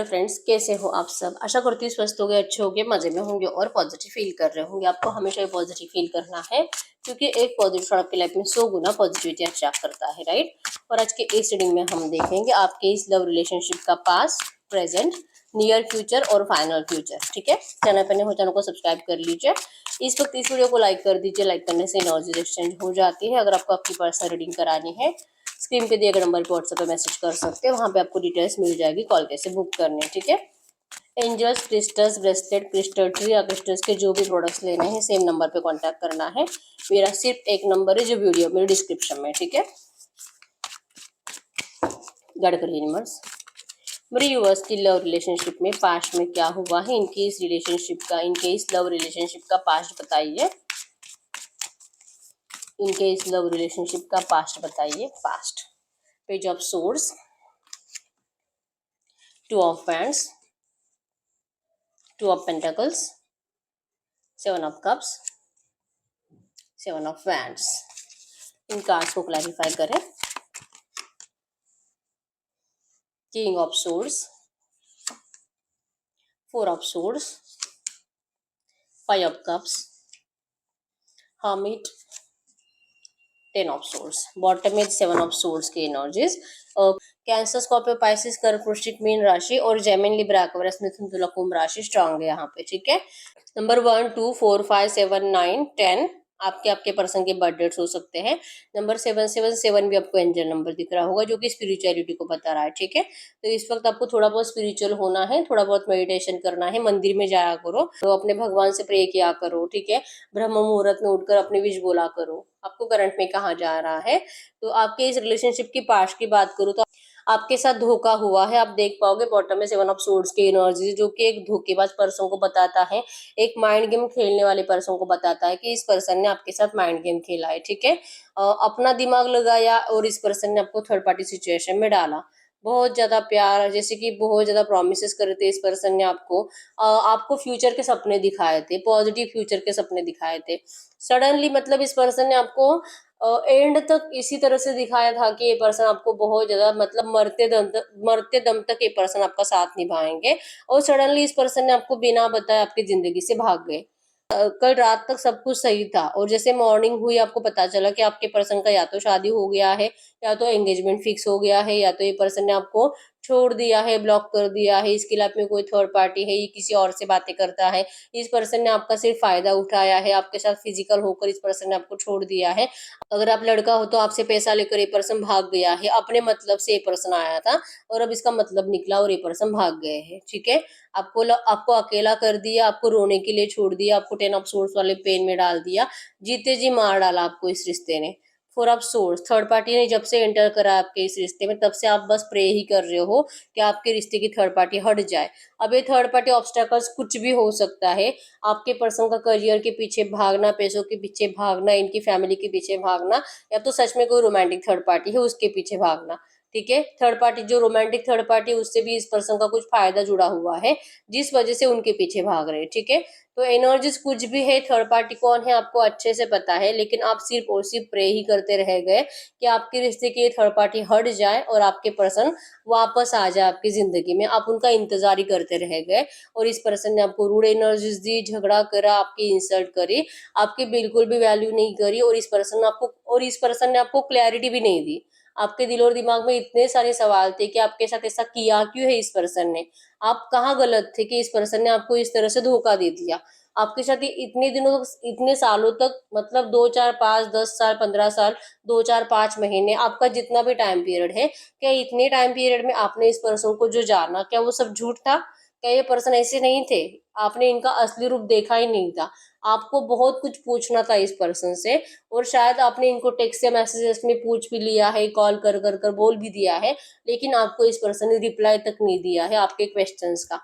Friends, कैसे हो आप सब। आशा करती हूँ स्वस्थ हो गए, अच्छे हो गए, मजे में होंगे और पॉजिटिव फील कर रहे होंगे। आपको हमेशा ही पॉजिटिव फील करना है क्योंकि एक पॉजिटिव आपकी लाइफ में 100 गुना पॉजिटिविटी अट्रैक्ट करता है, राइट। और आज के इस रीडिंग में हम देखेंगे आपके इस लव रिलेशनशिप का पास्ट, प्रेजेंट, नियर फ्यूचर और फाइनल फ्यूचर। ठीक है, चैनल पर हो चैनल को सब्सक्राइब कर लीजिए। इस वक्त इस वीडियो को लाइक कर दीजिए। लाइक करने से एनर्जी एक्सचेंज हो जाती है। अगर आपको आपकी पर्सनल रीडिंग करानी है, स्क्रीन पे दिए गए नंबर पर व्हाट्सएप पे मैसेज कर सकते हैं। वहां पे आपको डिटेल्स मिल जाएगी कॉल कैसे बुक करनी है। ठीक है, angels, crystals, bracelet, crystal tree या क्रिस्टल्स के जो भी प्रोडक्ट्स लेने हैं सेम नंबर पे कांटेक्ट करना है। मेरा सिर्फ एक नंबर है जो वीडियो मेरे डिस्क्रिप्शन में। ठीक है, गड़कर यूनिवर्स, मेरे यूवर्स की लव रिलेशनशिप में पास्ट में क्या हुआ है, इनकी इस रिलेशनशिप का, इनके इस लव रिलेशनशिप का पास्ट बताइए। इनके इस लव रिलेशनशिप का पास्ट बताइए। Past, page of source, two of pants, two of pentacles, seven of cups, seven of wands. In cards को क्लैरिफाई करें। King of source, four of source, five of cups, hermit, ten of source. Bottom में seven of source की energies. Cancer, Scorpio, Pisces, कर्क, वृश्चिक, mean राशि और Gemini, Libra, Aquarius, मिथुन, तुला, कुंभ राशि स्ट्रांग है यहाँ पे। ठीक है, नंबर 1, 2, 4, 5, 7, 9, 10 आपके आपके पर्सन के बर्थ डेट्स हो सकते हैं। नंबर 777 भी आपको एंजल नंबर दिख रहा होगा जो कि स्पिरिचुअलिटी को बता रहा है। ठीक है, तो इस वक्त आपको थोड़ा बहुत स्पिरिचुअल होना है, थोड़ा बहुत मेडिटेशन करना है, मंदिर में जाया करो, तो अपने भगवान से प्रे किया करो। ठीक है, ब्रह्म मुहूर्त में उठकर अपनी विश बोला करो आपको करंट में कहाँ जा रहा है। तो आपके इस रिलेशनशिप की पास्ट की बात करूँ तो आपके साथ धोखा हुआ है। आप देख पाओगे बॉटम में सेवन ऑफ सोर्ड्स की एनर्जी जो कि एक धोखेबाज पर्सन को बताता है, एक माइंड गेम खेलने वाले पर्सन को बताता है कि इस पर्सन ने आपके साथ माइंड गेम खेला है। ठीक है, अपना दिमाग लगाया और इस पर्सन ने आपको थर्ड पार्टी सिचुएशन में डाला। बहुत ज्यादा प्यार, जैसे कि बहुत ज्यादा प्रोमिस करे थे इस पर्सन ने आपको, आपको फ्यूचर के सपने दिखाए थे, पॉजिटिव फ्यूचर के सपने दिखाए थे। सडनली मतलब इस पर्सन ने आपको एंड तक इसी तरह से दिखाया था कि ये पर्सन आपको बहुत ज्यादा मतलब मरते दम तक ये पर्सन आपका साथ निभाएंगे। और सडनली इस पर्सन ने आपको बिना बताए आपकी जिंदगी से भाग गए। कल रात तक सब कुछ सही था और जैसे मॉर्निंग हुई आपको पता चला कि आपके पर्सन का या तो शादी हो गया है, या तो एंगेजमेंट फिक्स हो गया है, या तो ये पर्सन ने आपको छोड़ दिया है, ब्लॉक कर दिया है, इसके लाइफ में कोई थर्ड पार्टी है, ये किसी और से बातें करता है, इस पर्सन ने आपका सिर्फ फायदा उठाया है, आपके साथ फिजिकल होकर इस पर्सन ने आपको छोड़ दिया है। अगर आप लड़का हो तो आपसे पैसा लेकर ये पर्सन भाग गया है, अपने मतलब से ये पर्सन आया था और अब इसका मतलब निकला और ये पर्सन भाग गए हैं। ठीक है, आपको अकेला कर दिया, आपको रोने के लिए छोड़ दिया, आपको टेन ऑफ सोर्स वाले पेन में डाल दिया, जीते जी मार डाला आपको इस रिश्ते ने। Four of source, third party ने जब से एंटर करा आपके इस रिश्ते में तब से आप बस प्रे ही कर रहे हो कि आपके रिश्ते की थर्ड पार्टी हट जाए। अब ये थर्ड पार्टी ऑब्स्टेकल्स कुछ भी हो सकता है। आपके पर्सन का करियर के पीछे भागना, पैसों के पीछे भागना, इनकी फैमिली के पीछे भागना, या तो सच में कोई रोमांटिक थर्ड पार्टी है उसके पीछे भागना। ठीक है, थर्ड पार्टी जो रोमांटिक थर्ड पार्टी उससे भी इस पर्सन का कुछ फायदा जुड़ा हुआ है जिस वजह से उनके पीछे भाग रहे हैं। ठीक है, तो एनर्जीज कुछ भी है, थर्ड पार्टी कौन है आपको अच्छे से पता है, लेकिन आप सिर्फ और सिर्फ प्रे ही करते रह गए कि आपके रिश्ते की थर्ड पार्टी हट जाए और आपके पर्सन वापस आ जाए आपकी जिंदगी में। आप उनका इंतजार ही करते रह गए और इस पर्सन ने आपको रूड एनर्जीज दी, झगड़ा करा, आपकी इंसल्ट करी, आपकी बिल्कुल भी वैल्यू नहीं करी और इस पर्सन ने आपको क्लैरिटी भी नहीं दी। आपके दिल और दिमाग में इतने सारे सवाल थे कि आपके साथ ऐसा किया क्यों है इस पर्सन ने, आप कहाँ गलत थे कि इस पर्सन ने आपको इस तरह से धोखा दे दिया। आपके साथ इतने दिनों तक, इतने सालों तक, मतलब 2 4 5 10 साल 15 साल, 2 4 5 महीने, आपका जितना भी टाइम पीरियड है, क्या इतने टाइम पीरियड में आपने इस पर्सन को जो जाना क्या वो सब झूठ था? क्या ये पर्सन ऐसे नहीं थे? आपने इनका असली रूप देखा ही नहीं था। आपको बहुत कुछ पूछना था इस पर्सन से और शायद आपने इनको टेक्स्ट या मैसेजेस में पूछ भी लिया है, कॉल कर कर कर बोल भी दिया है, लेकिन आपको इस पर्सन ने रिप्लाई तक नहीं दिया है आपके क्वेश्चंस का।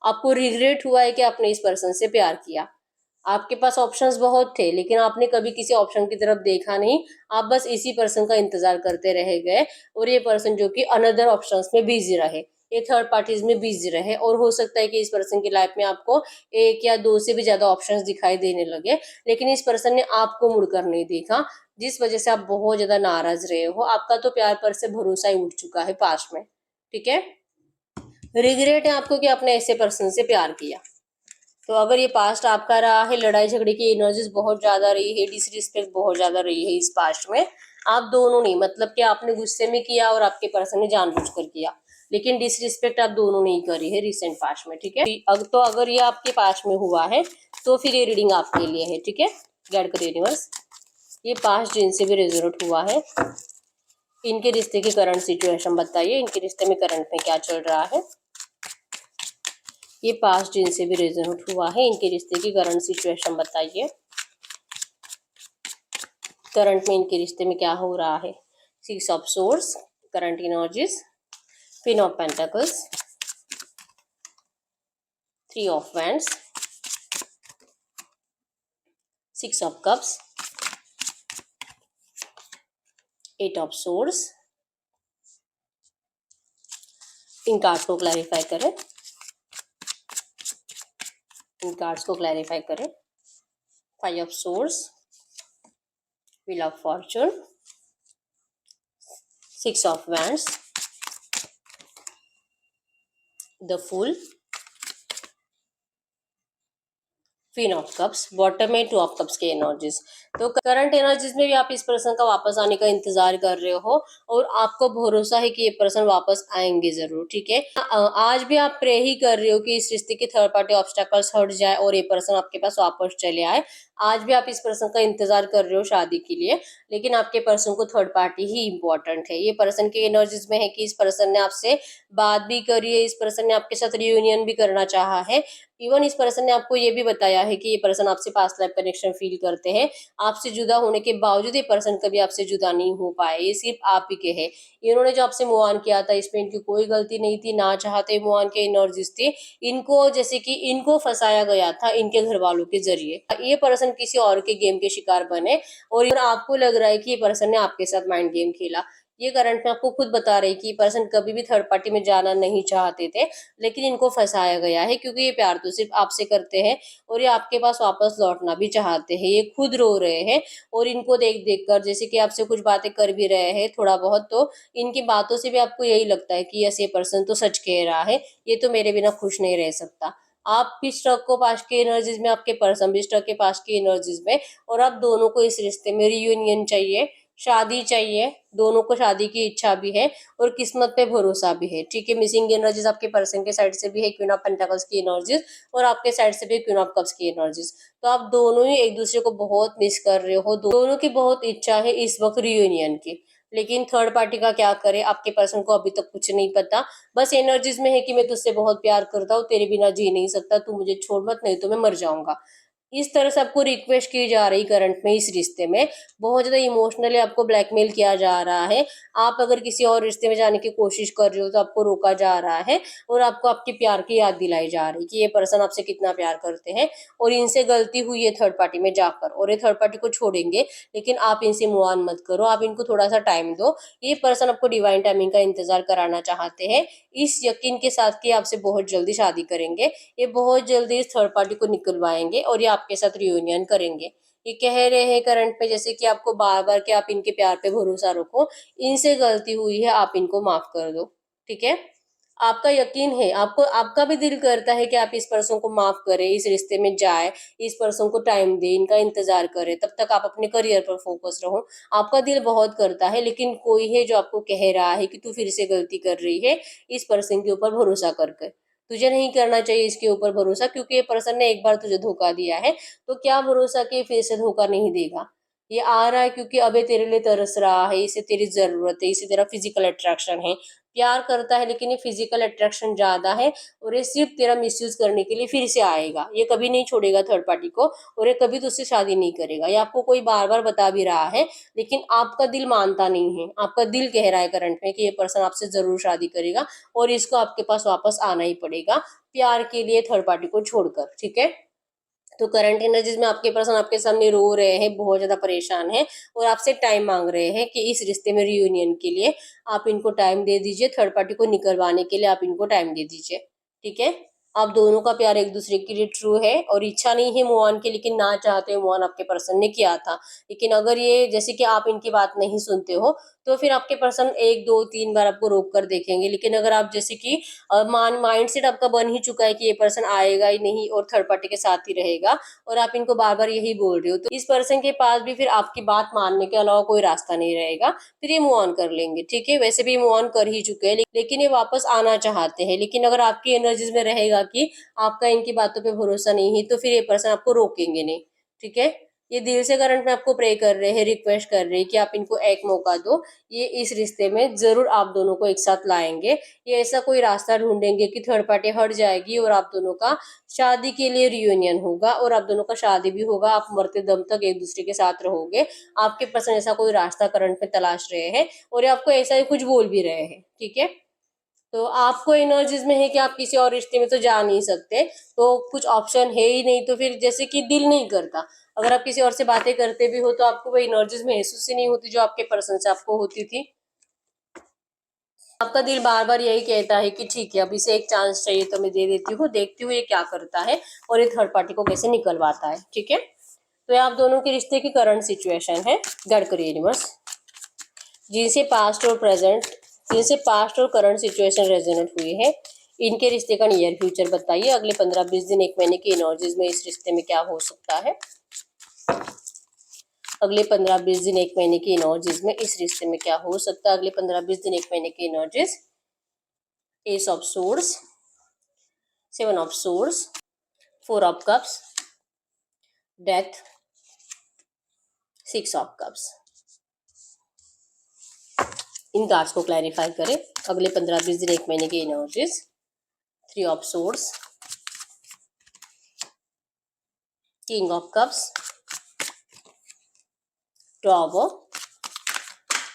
आपको रिग्रेट हुआ है कि आपने इस पर्सन से प्यार किया। आपके पास ऑप्शंस बहुत थे लेकिन आपने कभी किसी ऑप्शन की तरफ देखा नहीं, आप बस इसी पर्सन का इंतजार करते रह गए और ये पर्सन जो कि अनदर ऑप्शंस में बिजी रहे, ये थर्ड पार्टीज में बिजी रहे, और हो सकता है कि इस पर्सन की लाइफ में आपको एक या दो से भी ज्यादा ऑप्शंस दिखाई देने लगे, लेकिन इस पर्सन ने आपको मुड़कर नहीं देखा, जिस वजह से आप बहुत ज्यादा नाराज रहे हो। आपका तो प्यार पर से भरोसा ही उठ चुका है पास्ट में। ठीक है, रिग्रेट है आपको कि आपने ऐसे पर्सन से प्यार किया। तो अगर ये पास्ट आपका रहा है, लड़ाई झगड़े की एनर्जीज बहुत ज्यादा रही है, डिसरिस्पेक्ट बहुत ज्यादा रही है इस पास्ट में, आप दोनों ने, मतलब कि आपने गुस्से में किया और आपके पर्सन ने जानबूझकर किया, लेकिन डिसरिस्पेक्ट आप दोनों ने ही करी है रिसेंट पास्ट में, ठीक है। तो अगर ये आपके पास्ट में हुआ है तो फिर ये रीडिंग आपके लिए है, ठीक है। गाइड करिए यूनिवर्स, ये पास्ट जिनसे भी रेजोनेट हुआ है, इनके रिश्ते की करंट सिचुएशन बताइए, इनके रिश्ते में करंट में क्या चल रहा है। ये पास्ट जिनसे भी रेजोनेट हुआ है, इनके रिश्ते की करंट सिचुएशन बताइए। करंट में इनके रिश्ते में क्या हो रहा है। 6 of swords, current energies, queen of pentacles, 3 of wands, 6 of cups, 8 of swords. इन कार्ड्स को क्लैरिफाई करें, इन कार्ड्स को क्लैरिफाई करें। 5 of swords, wheel of fortune, 6 of wands, the fool, queen of cups, bottom में 2 ऑफ कप्स के energies. तो current energies में भी आप इस पर्सन का वापस आने का इंतजार कर रहे हो और आपको भरोसा है कि ये पर्सन वापस आएंगे जरूर, ठीक है। आज भी आप प्रे ही कर रहे हो कि इस रिश्ते की थर्ड पार्टी ऑब्स्टेकल्स हट जाए और ये पर्सन आपके पास वापस चले आए। आज भी आप इस पर्सन का इंतजार कर रहे हो शादी के लिए, लेकिन आपके पर्सन को थर्ड पार्टी ही इंपॉर्टेंट है। ये पर्सन के एनर्जीज में है कि इस पर्सन ने आपसे बात भी करी है, इस पर्सन ने आपके साथ रियूनियन भी करना चाहा है। इवन इस पर्सन ने आपको ये भी बताया है कि ये पर्सन आपसे पास्ट लाइफ कनेक्शन फील करते हैं। आपसे जुदा होने के बावजूद ये पर्सन कभी आपसे जुदा नहीं हो पाए, ये सिर्फ आप ही के हैं। इन्होंने जो आपसे मूव ऑन किया था इसमें इनकी कोई गलती नहीं थी, ना चाहते मूव ऑन के एनर्जीज थी। इनको जैसे कि इनको फंसाया गया था इनके घर वालों के जरिए, ये पर्सन किसी और के गेम के शिकार बने और आपको लग रहा है कि ये पर्सन ने आपके साथ माइंड गेम खेला। ये करंट में आपको खुद बता रही कि पर्सन कभी भी थर्ड पार्टी में जाना नहीं चाहते थे, लेकिन इनको फंसाया गया है क्योंकि ये प्यार तो सिर्फ आपसे करते हैं और ये आपके पास वापस लौटना भी चाहते हैं। ये खुद रो रहे हैं और इनको देख देख कर, जैसे कि आपसे कुछ बातें कर भी रहे हैं थोड़ा बहुत, तो इनकी बातों से भी आपको यही लगता है कि यस ये पर्सन तो सच कह रहा है, ये तो मेरे बिना खुश नहीं रह सकता। आप भी स्टक को पास्ट के एनर्जीज में, आपके पर्सन भी स्टक के पास्ट की एनर्जीज में, और आप दोनों को इस रिश्ते में रियूनियन चाहिए, शादी चाहिए, दोनों को शादी की इच्छा भी है और किस्मत पे भरोसा भी है, ठीक है। मिसिंग एनर्जीज आपके पर्सन के साइड से भी है, क्वीन ऑफ पेंटाकल्स की एनर्जीज, और आपके साइड से भी क्वीन ऑफ कप्स की एनर्जीज। तो आप दोनों ही एक दूसरे को बहुत मिस कर रहे हो, दोनों की बहुत इच्छा है इस वक्त रियूनियन की, लेकिन थर्ड पार्टी का क्या करे आपके पर्सन को अभी तक कुछ नहीं पता। बस एनर्जीज में है कि मैं तुझसे बहुत प्यार करता हूँ, तेरे बिना जी नहीं सकता, तू मुझे छोड़ मत, नहीं तो मैं मर जाऊंगा। इस तरह से आपको रिक्वेस्ट की जा रही करंट में, इस रिश्ते में बहुत ज्यादा इमोशनली आपको ब्लैकमेल किया जा रहा है। आप अगर किसी और रिश्ते में जाने की कोशिश कर रहे हो तो आपको रोका जा रहा है और आपको आपके प्यार की याद दिलाई जा रही है कि ये पर्सन आपसे कितना प्यार करते हैं और इनसे गलती हुई है थर्ड पार्टी में जाकर, और ये थर्ड पार्टी को छोड़ेंगे, लेकिन आप इनसे मूव ऑन मत करो, आप इनको थोड़ा सा टाइम दो। ये पर्सन आपको डिवाइन टाइमिंग का इंतजार कराना चाहते हैं, इस यकीन के साथ कि आपसे बहुत जल्दी शादी करेंगे। ये बहुत जल्दी इस थर्ड पार्टी को निकलवाएंगे और ये आपके साथ रियूनियन करेंगे। ये कह रहे हैं करंट में जैसे कि आपको बार बार कि आप इनके प्यार पे भरोसा रखो, इनसे गलती हुई है, आप इनको माफ कर दो, ठीक है। आपका यकीन है, आपको आपका भी दिल करता है कि आप इस पर्सन को माफ करें, इस रिश्ते में जाए, इस पर्सन को टाइम दे, इनका इंतजार करें, तब तक आप अपने करियर पर फोकस रहो। आपका दिल बहुत करता है, लेकिन कोई है जो आपको कह रहा है कि तू फिर से गलती कर रही है, इस पर्सन के ऊपर भरोसा करके। तुझे नहीं करना चाहिए इसके ऊपर भरोसा, क्योंकि ये पर्सन ने एक बार तुझे धोखा दिया है, तो क्या भरोसा कि फिर से धोखा नहीं देगा। ये आ रहा है क्योंकि अबे तेरे लिए तरस रहा है, इसे तेरी जरूरत है, इसे तेरा फिजिकल अट्रैक्शन है, प्यार करता है, लेकिन ये फिजिकल अट्रैक्शन ज्यादा है और ये सिर्फ तेरा मिसयूज करने के लिए फिर से आएगा। ये कभी नहीं छोड़ेगा थर्ड पार्टी को और ये कभी तुझसे शादी नहीं करेगा। ये आपको कोई बार बार बता भी रहा है, लेकिन आपका दिल मानता नहीं है। आपका दिल कह रहा है करंट में कि ये पर्सन आपसे जरूर शादी करेगा और इसको आपके पास वापस आना ही पड़ेगा प्यार के लिए, थर्ड पार्टी को छोड़कर, ठीक है। तो करंट एनर्जीज में आपके पर्सन आपके सामने रो रहे हैं, बहुत ज्यादा परेशान है और आपसे टाइम मांग रहे हैं कि इस रिश्ते में रियूनियन के लिए आप इनको टाइम दे दीजिए, थर्ड पार्टी को निकलवाने के लिए आप इनको टाइम दे दीजिए, ठीक है। आप दोनों का प्यार एक दूसरे के लिए ट्रू है और इच्छा नहीं है मूव ऑन की, लेकिन ना चाहते मूव ऑन आपके पर्सन ने किया था। लेकिन अगर ये जैसे कि आप इनकी बात नहीं सुनते हो तो फिर आपके पर्सन 1 2 3 बार आपको रोक कर देखेंगे। लेकिन अगर आप जैसे कि माइंड सेट आपका बन ही चुका है कि ये पर्सन आएगा ही नहीं और थर्ड पार्टी के साथ ही रहेगा, और आप इनको बार बार यही बोल रहे हो, तो इस पर्सन के पास भी फिर आपकी बात मानने के अलावा कोई रास्ता नहीं रहेगा। फिर ये मूव ऑन कर लेंगे, ठीक है। वैसे भी मूव ऑन कर ही चुके हैं, लेकिन ये वापस आना चाहते हैं। लेकिन अगर आपकी एनर्जीज में रहेगा कि आपका इनकी बातों पे भरोसा नहीं है, तो फिर ये पर्सन आपको रोकेंगे नहीं, ठीक है। ये दिल से करंट में आपको प्रे कर रहे हैं, रिक्वेस्ट कर रहे हैं कि आप इनको एक मौका दो। ये इस रिश्ते में जरूर आप दोनों को एक साथ लाएंगे। ये ऐसा कोई रास्ता ढूंढेंगे कि थर्ड पार्टी हट जाएगी और आप दोनों का शादी के लिए रियूनियन होगा, और आप दोनों का शादी भी होगा। आप मरते दम तक एक दूसरे के साथ रहोगे। आपके पर्सन ऐसा कोई रास्ता करंट में तलाश रहे हैं, और ये आपको ऐसा ही कुछ बोल भी रहे हैं, ठीक है। तो आपको एनर्जीज में है कि आप किसी और रिश्ते में तो जा नहीं सकते, तो कुछ ऑप्शन है ही नहीं। तो फिर जैसे कि दिल नहीं करता, अगर आप किसी और से बातें करते भी हो तो आपको वो एनर्जीज महसूस ही नहीं होती जो आपके पर्सन से आपको होती थी। आपका दिल बार बार यही कहता है कि ठीक है, अब इसे एक चांस चाहिए तो मैं दे देती हूँ, देखती हूँ ये क्या करता है और ये थर्ड पार्टी को कैसे निकलवाता है, ठीक है। तो ये आप दोनों के रिश्ते की करंट सिचुएशन है। गाइड करिए यूनिवर्स, जिनसे पास्ट और प्रेजेंट जिनसे पास्ट और करंट सिचुएशन रेजोनेट हुई है, इनके रिश्ते का नियर फ्यूचर बताइए। अगले 15 20 दिन 1 महीने की एनर्जीज में इस रिश्ते में क्या हो सकता है। अगले 15 20 दिन 1 महीने की एनर्जीज में इस रिश्ते में क्या हो सकता है। अगले 15 20 दिन 1 महीने की energies, S of source, 7 of source, 4 of cups, death, 6 of cups. In cards को क्लैरिफाई करें। अगले 15 20 दिन 1 महीने की energies, 3 of source, king of cups, tower.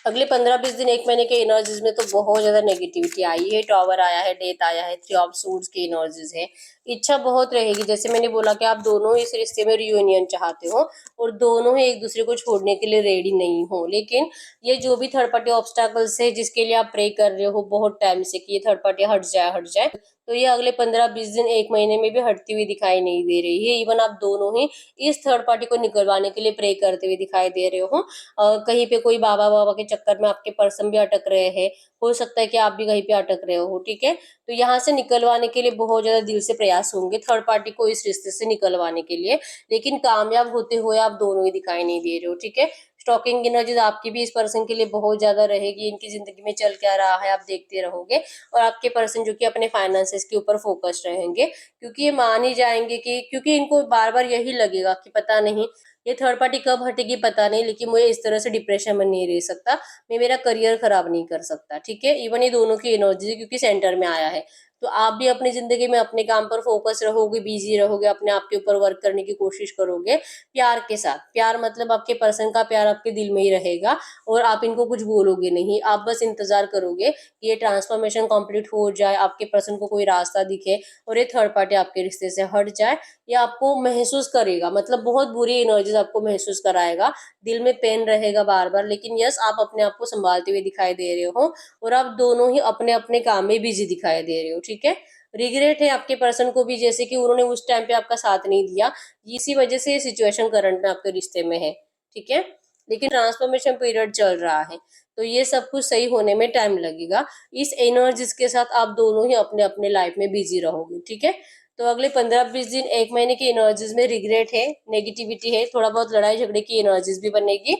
अगले 15 20 दिन 1 महीने के एनर्जीज में तो बहुत ज्यादा नेगेटिविटी आई है। टॉवर आया है, डेथ आया है, 3 ऑफ सूट्स की एनर्जीज है। इच्छा बहुत रहेगी, जैसे मैंने बोला कि आप दोनों इस रिश्ते में रियूनियन चाहते हो और दोनों ही एक दूसरे को छोड़ने के लिए रेडी नहीं हो। लेकिन ये जो भी थर्ड पार्टी ऑब्स्टैकल्स है जिसके लिए आप प्रे कर रहे हो बहुत टाइम से कि ये थर्ड पार्टी हट जाए हट जाए, तो ये अगले 15 20 दिन 1 महीने में भी हटती हुई दिखाई नहीं दे रही है। इवन आप दोनों ही इस थर्ड पार्टी को निकलवाने के लिए प्रे करते हुए दिखाई दे रहे हो। कहीं पे कोई बाबा बाबा के चक्कर में आपके पर्सन भी अटक रहे हैं, हो सकता है कि आप भी कहीं पे अटक रहे हो, ठीक है। तो यहाँ से निकलवाने के लिए बहुत ज्यादा दिल से प्रयास होंगे थर्ड पार्टी को इस रिश्ते से निकलवाने के लिए, लेकिन कामयाब होते हुए आप दोनों ही दिखाई नहीं दे रहे हो, ठीक है। स्टॉकिंग एनर्जीज आपकी भी इस पर्सन के लिए बहुत ज्यादा रहेगी। इनकी जिंदगी में चल क्या रहा है आप देखते रहोगे, और आपके पर्सन जो कि अपने फाइनेंसेस के ऊपर फोकस्ड रहेंगे, क्योंकि ये मान ही जाएंगे कि क्योंकि इनको बार बार यही लगेगा कि पता नहीं ये थर्ड पार्टी कब हटेगी पता नहीं, लेकिन मुझे इस तरह से डिप्रेशन में नहीं रह सकता, मैं मेरा करियर खराब नहीं कर सकता, ठीक है। इवन ये दोनों की एनर्जी क्योंकि सेंटर में आया है, तो आप भी अपनी जिंदगी में अपने काम पर फोकस रहोगे, बिजी रहोगे, अपने आप के ऊपर वर्क करने की कोशिश करोगे प्यार के साथ। प्यार मतलब आपके पर्सन का प्यार आपके दिल में ही रहेगा, और आप इनको कुछ बोलोगे नहीं, आप बस इंतजार करोगे कि ये ट्रांसफॉर्मेशन कंप्लीट हो जाए, आपके पर्सन को कोई रास्ता दिखे और ये थर्ड पार्टी आपके रिश्ते से हट जाए। ये आपको महसूस करेगा, मतलब बहुत बुरी एनर्जीज आपको महसूस कराएगा, दिल में पेन रहेगा बार बार, लेकिन यस आप अपने आप को संभालते हुए दिखाई दे रहे हो, और आप दोनों ही अपने अपने काम में बिजी दिखाई दे रहे हो, ठीक है। रिग्रेट है आपके पर्सन को भी, जैसे कि उन्होंने उस टाइम पे आपका साथ नहीं दिया, इसी वजह से ये सिचुएशन करंट में आपके रिश्ते में है, ठीक है। लेकिन ट्रांसफॉर्मेशन पीरियड चल रहा है, तो ये सब कुछ सही होने में टाइम लगेगा। इस एनर्जीज के साथ आप दोनों ही अपने अपने लाइफ में बिजी रहोगे, ठीक है। तो अगले 15 20 दिन 1 महीने की एनर्जीज में रिग्रेट है, नेगेटिविटी है, थोड़ा बहुत लड़ाई झगड़े की एनर्जीज भी बनेगी,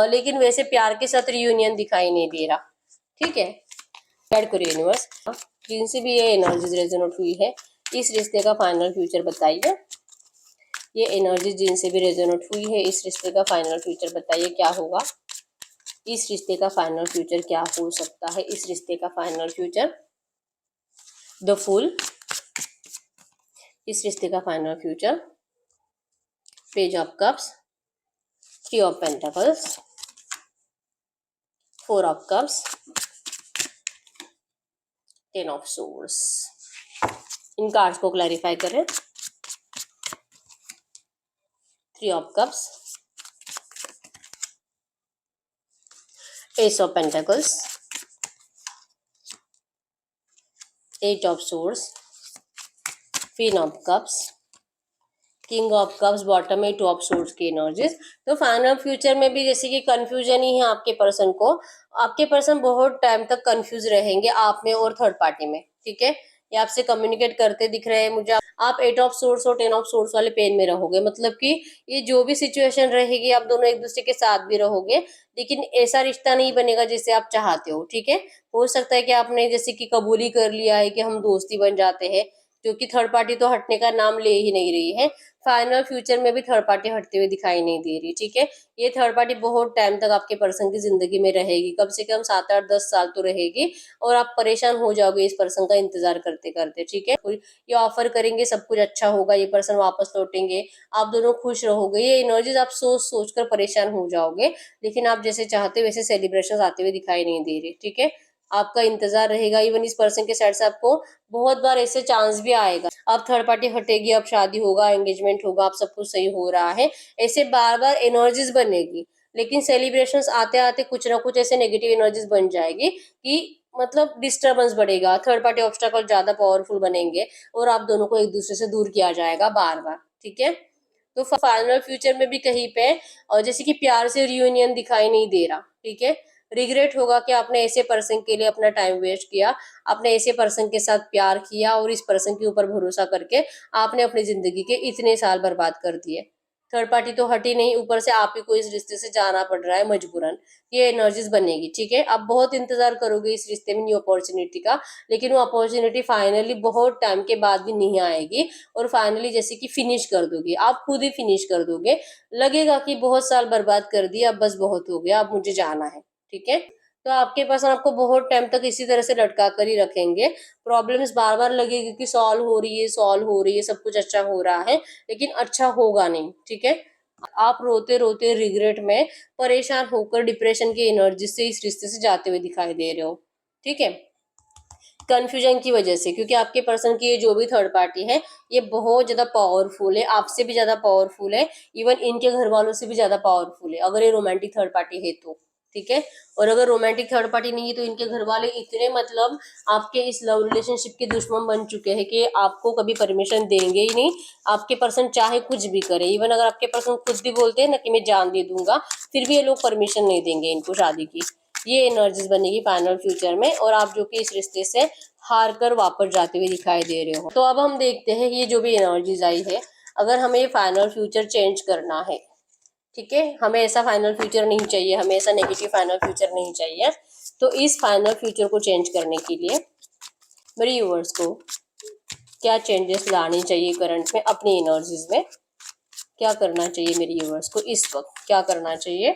लेकिन वैसे प्यार के साथ रियूनियन दिखाई नहीं दे रहा, ठीक है। गाइड करिए यूनिवर्स, जिनसे भी ये एनर्जीज रेजोनेट हुई है इस रिश्ते का फाइनल फ्यूचर बताइए। ये एनर्जी जिनसे भी रेजोनेट हुई है इस रिश्ते का फाइनल फ्यूचर बताइए क्या होगा। इस रिश्ते का फाइनल फ्यूचर क्या हो सकता है। इस रिश्ते का फाइनल फ्यूचर, द फूल। इस रिश्ते का final future, page of cups, 3 of pentacles, 4 of cups, 10 of swords. इन कार्ड्स को क्लैरिफाई करें। 3 of cups, S of pentacles, 8 of source, queen of cups, king of cups, bottom में 2 of swords की energies. तो final future में भी जैसे कि कंफ्यूजन ही है आपके पर्सन को, आपके पर्सन बहुत टाइम तक कंफ्यूज रहेंगे आप में और थर्ड पार्टी में, ठीक है। ये आपसे कम्युनिकेट करते दिख रहे हैं मुझे। आप 8 ऑफ सोर्ड्स और 10 ऑफ सोर्ड्स वाले पेन में रहोगे, मतलब कि ये जो भी सिचुएशन रहेगी आप दोनों एक दूसरे के साथ भी रहोगे, लेकिन ऐसा रिश्ता नहीं बनेगा जिसे आप चाहते हो, ठीक है। हो सकता है कि आपने जैसे कि कबूली कर लिया है कि हम दोस्ती बन जाते हैं, क्योंकि थर्ड पार्टी तो हटने का नाम ले ही नहीं रही है। फाइनल फ्यूचर में भी थर्ड पार्टी हटते हुए दिखाई नहीं दे रही, ठीक है। ये थर्ड पार्टी बहुत टाइम तक आपके पर्सन की जिंदगी में रहेगी, कम से कम 7 8 10 साल तो रहेगी, और आप परेशान हो जाओगे इस पर्सन का इंतजार करते करते, ठीक है। ये ऑफर करेंगे, सब कुछ अच्छा होगा, ये पर्सन वापस लौटेंगे, आप दोनों खुश रहोगे, ये एनर्जीज आप सोच सोच कर परेशान हो जाओगे, लेकिन आप जैसे चाहते वैसे सेलिब्रेशन आते हुए दिखाई नहीं दे रहे, ठीक है। आपका इंतजार रहेगा। इवन इस पर्सन के साइड से आपको बहुत बार ऐसे चांस भी आएगा, अब थर्ड पार्टी हटेगी, अब शादी होगा, एंगेजमेंट होगा, अब सब कुछ सही हो रहा है, ऐसे बार बार एनर्जीज बनेगी। लेकिन सेलिब्रेशंस आते आते कुछ ना कुछ ऐसे नेगेटिव एनर्जीज बन जाएगी कि मतलब डिस्टरबेंस बढ़ेगा, थर्ड पार्टी ऑब्स्टेकल ज्यादा पावरफुल बनेंगे, और आप दोनों को एक दूसरे से दूर किया जाएगा बार बार, ठीक है। तो फाइनल फ्यूचर में भी कहीं पे और जैसे कि प्यार से रियूनियन दिखाई नहीं दे रहा, ठीक है। रिग्रेट होगा कि आपने ऐसे पर्सन के लिए अपना टाइम वेस्ट किया, आपने ऐसे पर्सन के साथ प्यार किया और इस पर्सन के ऊपर भरोसा करके आपने अपनी जिंदगी के इतने साल बर्बाद कर दिए। थर्ड पार्टी तो हटी नहीं, ऊपर से आप ही को इस रिश्ते से जाना पड़ रहा है मजबूरन। ये एनर्जीज बनेगी, ठीक है। आप बहुत इंतजार करोगे इस रिश्ते में न्यू अपॉर्चुनिटी का, लेकिन वो अपॉर्चुनिटी फाइनली बहुत टाइम के बाद भी नहीं आएगी, और फाइनली जैसे कि फिनिश कर दोगे, आप खुद ही फिनिश कर दोगे। लगेगा कि बहुत साल बर्बाद कर दिया, अब बस बहुत हो गया, अब मुझे जाना है, ठीक है। तो आपके पास आपको बहुत टाइम तक इसी तरह से लटका कर ही रखेंगे। प्रॉब्लम्स बार बार लगेगी कि सॉल्व हो रही है, सॉल्व हो रही है, सब कुछ अच्छा हो रहा है, लेकिन अच्छा होगा नहीं, ठीक है। आप रोते रोते रिग्रेट में परेशान होकर डिप्रेशन की एनर्जी से इस रिश्ते से जाते हुए दिखाई दे रहे हो, ठीक है। कंफ्यूजन की वजह से, क्योंकि आपके पर्सन की ये जो भी थर्ड पार्टी है ये बहुत ज्यादा पावरफुल है, आपसे भी ज्यादा पावरफुल है, इवन इनके घर वालों से भी ज्यादा पावरफुल है, अगर ये रोमांटिक थर्ड पार्टी है तो, ठीक है। और अगर रोमांटिक थर्ड पार्टी नहीं है तो इनके घर वाले इतने मतलब आपके इस लव रिलेशनशिप के दुश्मन बन चुके हैं कि आपको कभी परमिशन देंगे ही नहीं। आपके पर्सन चाहे कुछ भी करे, इवन अगर आपके पर्सन खुद भी बोलते हैं ना कि मैं जान दे दूंगा, फिर भी ये लोग परमिशन नहीं देंगे इनको शादी की। ये एनर्जीज बनेगी फाइनल फ्यूचर में, और आप जो कि इस रिश्ते से हार कर वापस जाते हुए दिखाई दे रहे हो। तो अब हम देखते हैं ये जो भी एनर्जीज आई है, अगर हमें फाइनल फ्यूचर चेंज करना है, ठीक है, हमें ऐसा फाइनल फ्यूचर नहीं चाहिए, हमें ऐसा नेगेटिव फाइनल फ्यूचर नहीं चाहिए, तो इस फाइनल फ्यूचर को चेंज करने के लिए मेरे व्यूअर्स को क्या चेंजेस लाने चाहिए करंट में अपनी एनर्जीज में, क्या करना चाहिए मेरे व्यूअर्स को इस वक्त, क्या करना चाहिए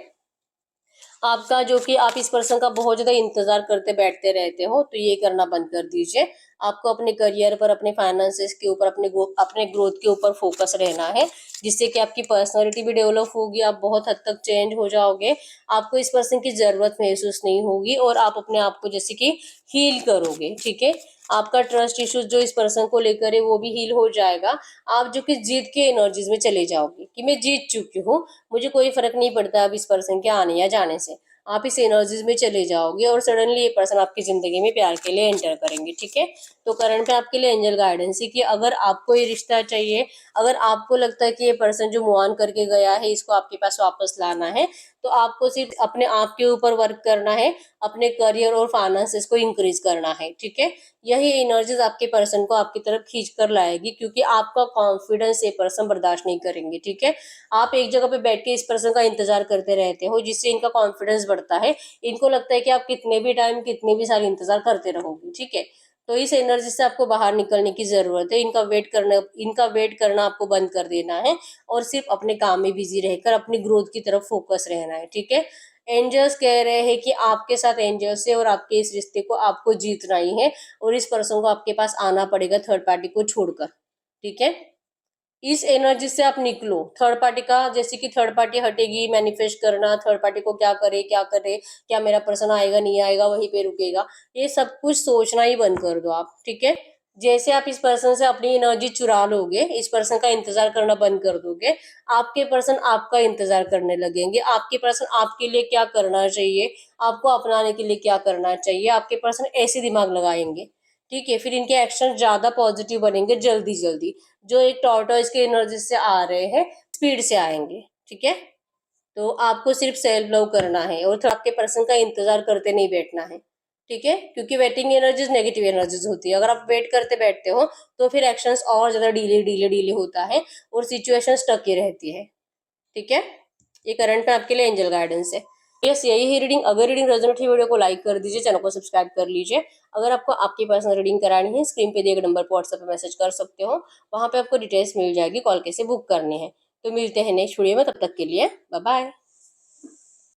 आपका, जो कि आप इस पर्सन का बहुत ज्यादा इंतजार करते बैठते रहते हो, तो ये करना बंद कर दीजिए। आपको अपने करियर पर, अपने फाइनेंसेस के ऊपर, अपने ग्रोथ के ऊपर फोकस रहना है, जिससे कि आपकी पर्सनालिटी भी डेवलप होगी, आप बहुत हद तक चेंज हो जाओगे, आपको इस पर्सन की जरूरत महसूस नहीं होगी, और आप अपने आप को जैसे कि हील करोगे, ठीक है। आपका ट्रस्ट इश्यूज जो इस पर्सन को लेकर है वो भी हील हो जाएगा। आप जो कि जीत के एनर्जीज में चले जाओगे कि मैं जीत चुकी हूँ, मुझे कोई फर्क नहीं पड़ता अब इस पर्सन के आने या जाने से। आप इस एनर्जीज में चले जाओगे और सडनली ये पर्सन आपकी जिंदगी में प्यार के लिए एंटर करेंगे, ठीक है। तो करंट पे आपके लिए एंजल गाइडेंस है कि अगर आपको ये रिश्ता चाहिए, अगर आपको लगता है कि ये पर्सन जो मूव ऑन करके गया है इसको आपके पास वापस लाना है, तो आपको सिर्फ अपने आप के ऊपर वर्क करना है, अपने करियर और फाइनेंसेस को इंक्रीज करना है, ठीक है। यही एनर्जीज आपके पर्सन को आपकी तरफ खींच कर लाएगी, क्योंकि आपका कॉन्फिडेंस ये पर्सन बर्दाश्त नहीं करेंगे, ठीक है। आप एक जगह पे बैठ के इस पर्सन का इंतजार करते रहते हो, जिससे इनका कॉन्फिडेंस बढ़ता है, इनको लगता है कि आप कितने भी टाइम, कितने भी साल इंतजार करते रहोगे, ठीक है। तो इस एनर्जी से आपको बाहर निकलने की जरूरत है, इनका वेट करना आपको बंद कर देना है, और सिर्फ अपने काम में बिजी रहकर अपनी ग्रोथ की तरफ फोकस रहना है, ठीक है। एंजल्स कह रहे हैं कि आपके साथ एंजल्स है, और आपके इस रिश्ते को आपको जीतना ही है, और इस पर्सन को आपके पास आना पड़ेगा थर्ड पार्टी को छोड़कर, ठीक है। इस एनर्जी से आप निकलो। थर्ड पार्टी का, जैसे कि थर्ड पार्टी हटेगी, मैनिफेस्ट करना, थर्ड पार्टी को क्या करे क्या करे, क्या मेरा पर्सन आएगा नहीं आएगा, वहीं पे रुकेगा, ये सब कुछ सोचना ही बंद कर दो आप, ठीक है। जैसे आप इस पर्सन से अपनी एनर्जी चुरा लोगे, इस पर्सन का इंतजार करना बंद कर दोगे, आपके पर्सन आपका इंतजार करने लगेंगे। आपके पर्सन आपके लिए क्या करना चाहिए, आपको अपनाने के लिए क्या करना चाहिए, आपके पर्सन ऐसे दिमाग लगाएंगे, ठीक है, फिर इनके एक्शन ज्यादा पॉजिटिव बनेंगे जल्दी जल्दी, जो एक टॉर्टोइज के एनर्जी से आ रहे हैं स्पीड से आएंगे। ठीक है, तो आपको सिर्फ सेल्फ लव करना है और थोड़ा आपके पर्सन का इंतजार करते नहीं बैठना है। ठीक है, क्योंकि वेटिंग एनर्जीज नेगेटिव एनर्जीज होती है। अगर आप वेट करते बैठते हो तो फिर एक्शंस और ज्यादा डीले डीले डीले होता है और सिचुएशन स्टक ही रहती है। ठीक है, ये करंट में आपके लिए एंजल गाइडेंस है। यस, यही है रीडिंग। अगर रीडिंग रेजोनेट हुई वीडियो को लाइक कर दीजिए, चैनल को सब्सक्राइब कर लीजिए। अगर आपको आपकी पर्सनल रीडिंग करानी है, स्क्रीन पे दिए गए नंबर पर व्हाट्सएप पे मैसेज कर सकते हो, वहां पे आपको डिटेल्स मिल जाएगी, कॉल कैसे बुक करनी है। तो मिलते हैं नेक्स्ट वीडियो में, तब तक के लिए बाय बाय।